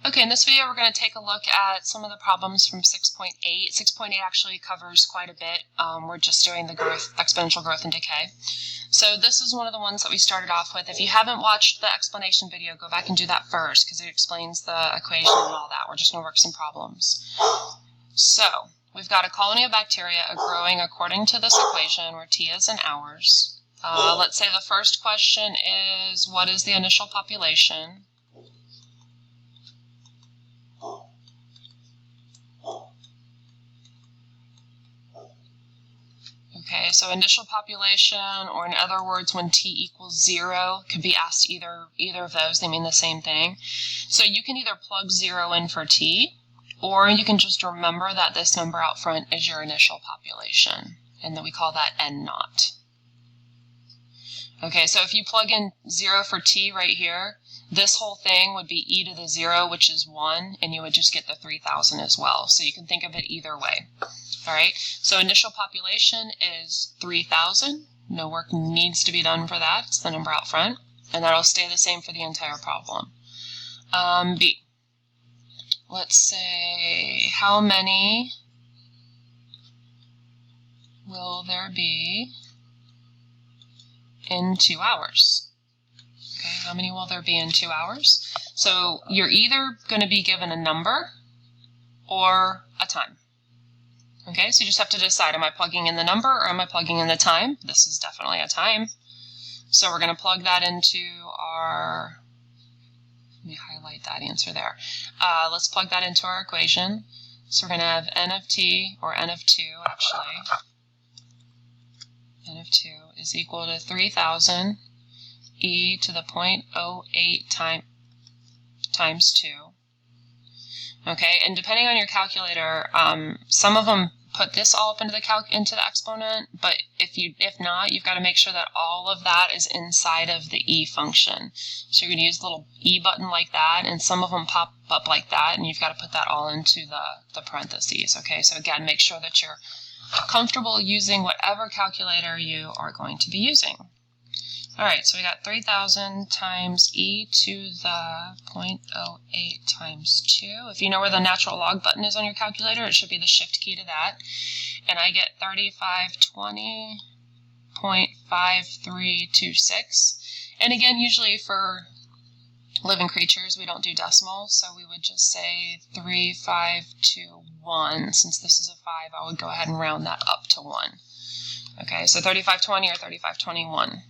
Okay, in this video we're going to take a look at some of the problems from 6.8. 6.8 actually covers quite a bit. We're just doing the exponential growth and decay. So this is one of the ones that we started off with. If you haven't watched the explanation video, go back and do that first because it explains the equation and all that. We're just going to work some problems. So we've got a colony of bacteria growing according to this equation where T is in hours. Let's say the first question is, what is the initial population? Okay, so initial population, or in other words, when T equals 0, could be asked either of those. They mean the same thing. So you can either plug 0 in for T, or you can just remember that this number out front is your initial population, and then we call that N naught. Okay, so if you plug in 0 for T right here, this whole thing would be e to the 0, which is 1, and you would just get the 3,000 as well. So you can think of it either way. All right, so initial population is 3,000. No work needs to be done for that. It's the number out front, and that'll stay the same for the entire problem. B. Let's say, how many will there be in 2 hours? Okay, how many will there be in 2 hours? So you're either going to be given a number or a time. Okay, so you just have to decide, am I plugging in the number or am I plugging in the time? This is definitely a time. So we're going to plug that into our, let me highlight that answer there. Let's plug that into our equation. So we're going to have n of t, or n of 2 actually. N of 2 is equal to 3,000 e to the 0.08 times 2. Okay, and depending on your calculator, some of them put this all up into the exponent, but if not, you've got to make sure that all of that is inside of the e function. So you're going to use the little e button like that, and some of them pop up like that, and you've got to put that all into the parentheses. Okay, so again, make sure that you're comfortable using whatever calculator you are going to be using. All right, so we got 3,000 times e to the 0.08 times 2. If you know where the natural log button is on your calculator, it should be the shift key to that. And I get 3520.5326. And again, usually for living creatures, we don't do decimals, so we would just say 3521. Since this is a 5, I would go ahead and round that up to 1. Okay, so 3520 or 3521.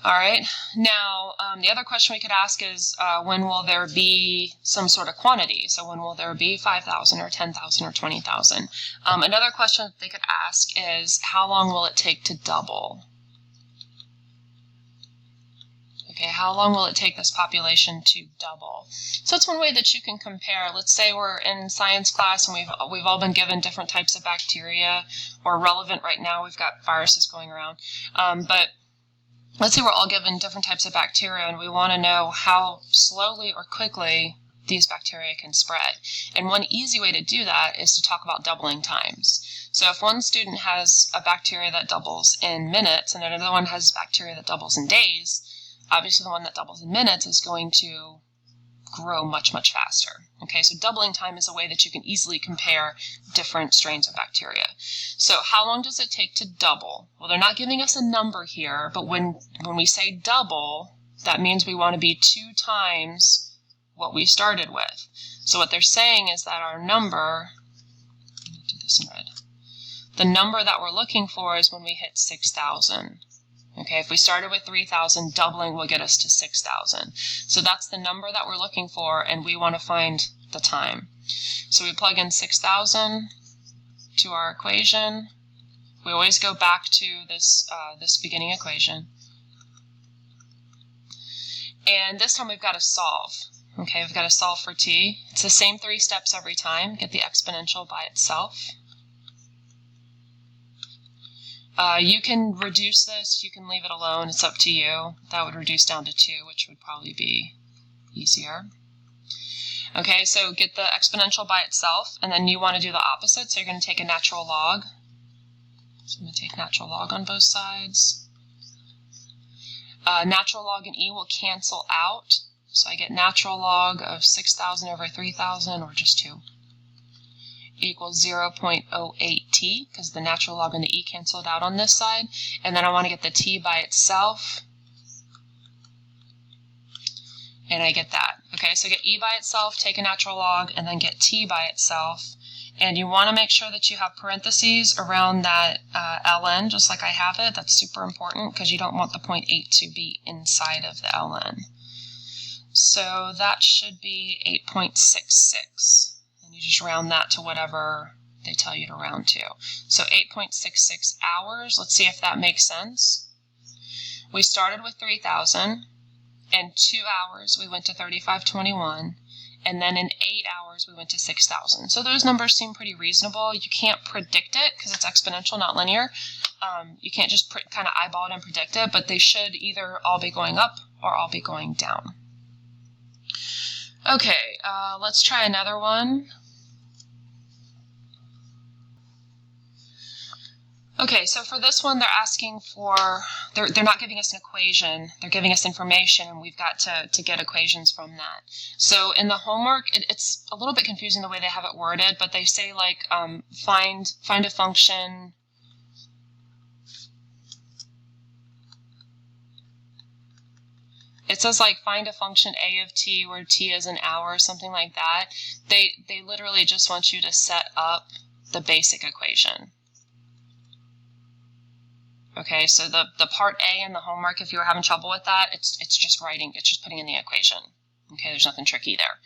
All right, now the other question we could ask is when will there be some sort of quantity? So when will there be 5,000 or 10,000 or 20,000? Another question that they could ask is, how long will it take to double? Okay, how long will it take this population to double? So it's one way that you can compare. Let's say we're in science class and we've all been given different types of bacteria, or relevant right now, we've got viruses going around, but let's say we're all given different types of bacteria and we want to know how slowly or quickly these bacteria can spread. And one easy way to do that is to talk about doubling times. So if one student has a bacteria that doubles in minutes and another one has bacteria that doubles in days, obviously the one that doubles in minutes is going to grow much, much faster. Okay, so doubling time is a way that you can easily compare different strains of bacteria. So how long does it take to double? Well, they're not giving us a number here, but when we say double, that means we want to be 2 times what we started with. So what they're saying is that our number, let me do this in red, the number that we're looking for is when we hit 6,000. Okay, if we started with 3,000, doubling will get us to 6,000. So that's the number that we're looking for, and we want to find the time. So we plug in 6,000 to our equation. We always go back to this beginning equation. And this time we've got to solve. Okay, we've got to solve for t. It's the same 3 steps every time. Get the exponential by itself. You can reduce this, you can leave it alone, it's up to you. That would reduce down to 2, which would probably be easier. Okay, so get the exponential by itself, and then you want to do the opposite, so you're going to take a natural log. So I'm going to take natural log on both sides. natural log and e will cancel out. So I get natural log of 6,000 over 3,000, or just 2, equals 0.08t, because the natural log and the e canceled out on this side. And then I want to get the t by itself, and I get that. Okay, so get e by itself, take a natural log, and then get t by itself. And you want to make sure that you have parentheses around that ln, just like I have it. That's super important because you don't want the 0.8 to be inside of the ln. So that should be 8.66. And you just round that to whatever they tell you to round to. So 8.66 hours. Let's see if that makes sense. We started with 3,000. In 2 hours, we went to 3521. And then in 8 hours, we went to 6,000. So those numbers seem pretty reasonable. You can't predict it because it's exponential, not linear. You can't just kind of eyeball it and predict it, but they should either all be going up or all be going down. Okay, let's try another one. Okay, so for this one, they're asking for, they're not giving us an equation, they're giving us information, and we've got to get equations from that. So in the homework, it's a little bit confusing the way they have it worded, but they say like, find a function. It says like find a function a of t where t is an hour or something like that. They literally just want you to set up the basic equation. Okay, so the part A in the homework, if you were having trouble with that, it's just putting in the equation. Okay, there's nothing tricky there.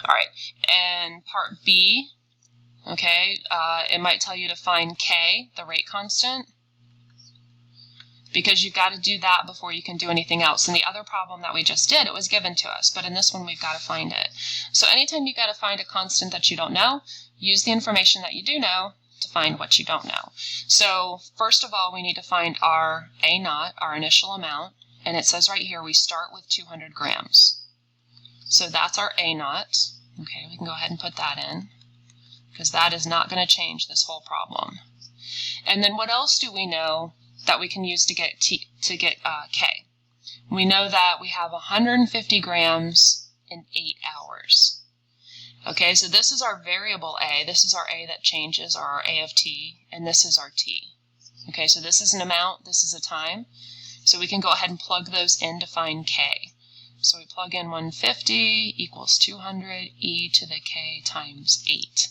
All right, and part B, okay, it might tell you to find K, the rate constant, because you've got to do that before you can do anything else. In the other problem that we just did, it was given to us, but in this one, we've got to find it. So anytime you've got to find a constant that you don't know, use the information that you do know to find what you don't know. So first of all, we need to find our A naught, our initial amount, and it says right here we start with 200 grams. So that's our A naught. Okay, we can go ahead and put that in because that is not going to change this whole problem. And then what else do we know that we can use to get K? We know that we have 150 grams in 8 hours. Okay, so this is our variable A. This is our A that changes, or our A of t, and this is our t. Okay, so this is an amount, this is a time. So we can go ahead and plug those in to find K. So we plug in 150 equals 200 e to the k times 8.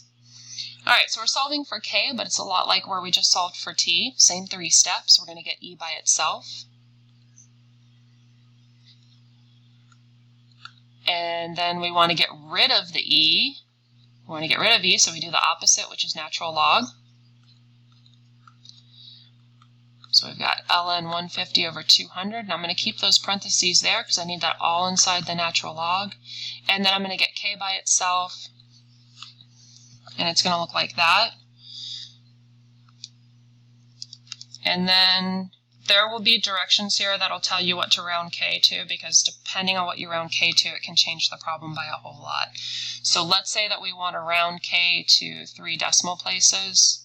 All right, so we're solving for K, but it's a lot like where we just solved for t. Same 3 steps. We're going to get e by itself. And then we want to get rid of the e. We want to get rid of e, so we do the opposite, which is natural log. So we've got ln 150 over 200, and I'm going to keep those parentheses there because I need that all inside the natural log. And then I'm going to get k by itself, and it's going to look like that. And then there will be directions here that'll tell you what to round k to, because depending on what you round k to, it can change the problem by a whole lot. So let's say that we want to round k to 3 decimal places.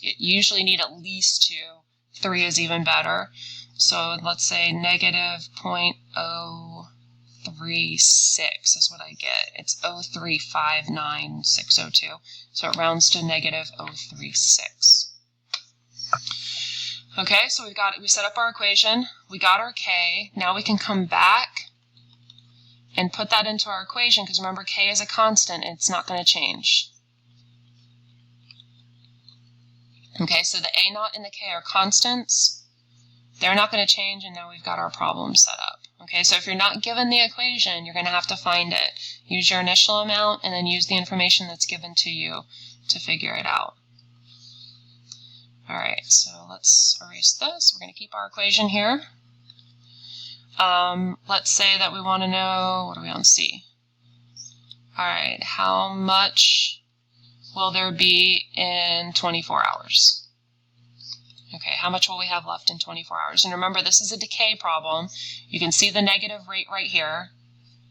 You usually need at least 2. 3 is even better. So let's say negative 0.036 is what I get. It's 0.359,602. So it rounds to negative 0.36. Okay, so we set up our equation, we got our k, now we can come back and put that into our equation, because remember k is a constant and it's not going to change. Okay, so the A naught and the k are constants, they're not going to change, and now we've got our problem set up. Okay, so if you're not given the equation, you're going to have to find it. Use your initial amount and then use the information that's given to you to figure it out. Alright, so let's erase this. We're going to keep our equation here. Let's say that we want to know, what are we on C? Alright, how much will there be in 24 hours? Okay, how much will we have left in 24 hours? And remember, this is a decay problem. You can see the negative rate right here.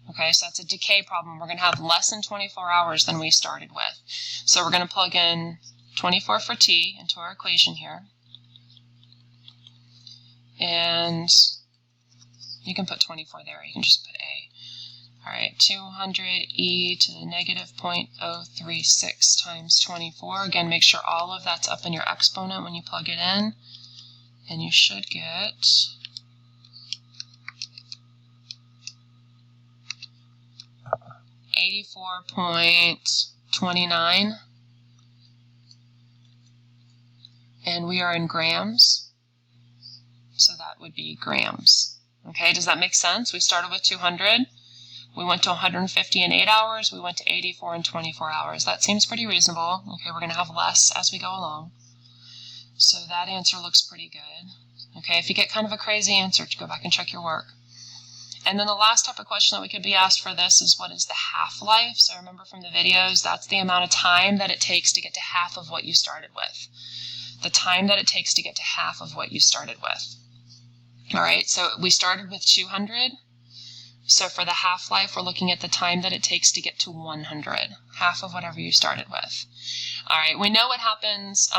Okay, so that's a decay problem. We're going to have less in 24 hours than we started with. So we're going to plug in 24 for t into our equation here. And You can put 24 there. You can just put A. All right, 200e to the negative 0.036 times 24. Again, make sure all of that's up in your exponent when you plug it in. And you should get 84.29. And we are in grams, so that would be grams. Okay, does that make sense? We started with 200. We went to 150 in 8 hours. We went to 84 in 24 hours. That seems pretty reasonable. Okay, we're going to have less as we go along. So that answer looks pretty good. Okay, if you get kind of a crazy answer, go back and check your work. And then the last type of question that we could be asked for this is, what is the half-life? So remember from the videos, that's the amount of time that it takes to get to half of what you started with. The time that it takes to get to half of what you started with. All right, so we started with 200. So for the half-life, we're looking at the time that it takes to get to 100, half of whatever you started with. All right, we know what happens.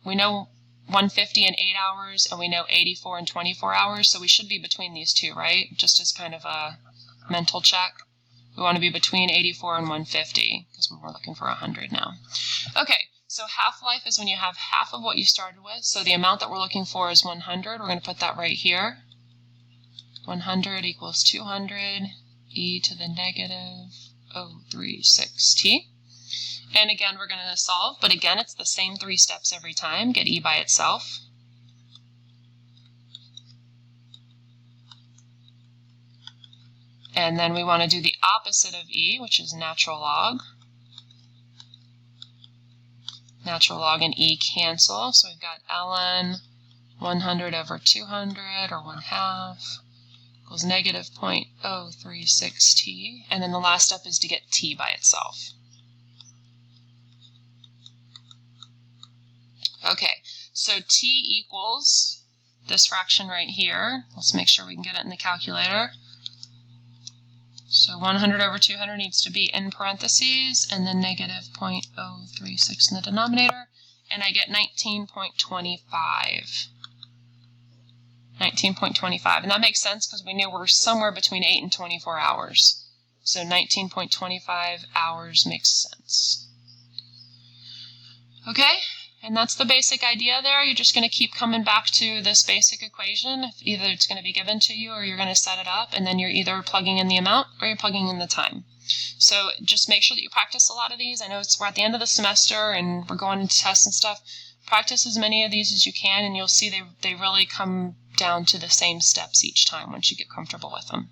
We know 150 in 8 hours, and we know 84 in 24 hours, so we should be between these two, right? Just as kind of a mental check. We want to be between 84 and 150, because we're looking for 100 now. Okay, so half-life is when you have half of what you started with, so the amount that we're looking for is 100. We're going to put that right here. 100 equals 200 e to the negative 0.036t. And again, we're going to solve, but again, it's the same 3 steps every time. Get e by itself. And then we want to do the opposite of e, which is natural log. Natural log and e cancel, so we've got ln 100 over 200, or 1/2, equals negative 0.036t. And then the last step is to get t by itself. Okay, so t equals this fraction right here. Let's make sure we can get it in the calculator. So 100 over 200 needs to be in parentheses, and then negative 0.036 in the denominator, and I get 19.25. 19.25, and that makes sense because we knew we're somewhere between 8 and 24 hours. So 19.25 hours makes sense. Okay? And that's the basic idea there. You're just going to keep coming back to this basic equation. Either it's going to be given to you or you're going to set it up, and then you're either plugging in the amount or you're plugging in the time. So just make sure that you practice a lot of these. I know we're at the end of the semester and we're going into tests and stuff. Practice as many of these as you can, and you'll see they really come down to the same steps each time once you get comfortable with them.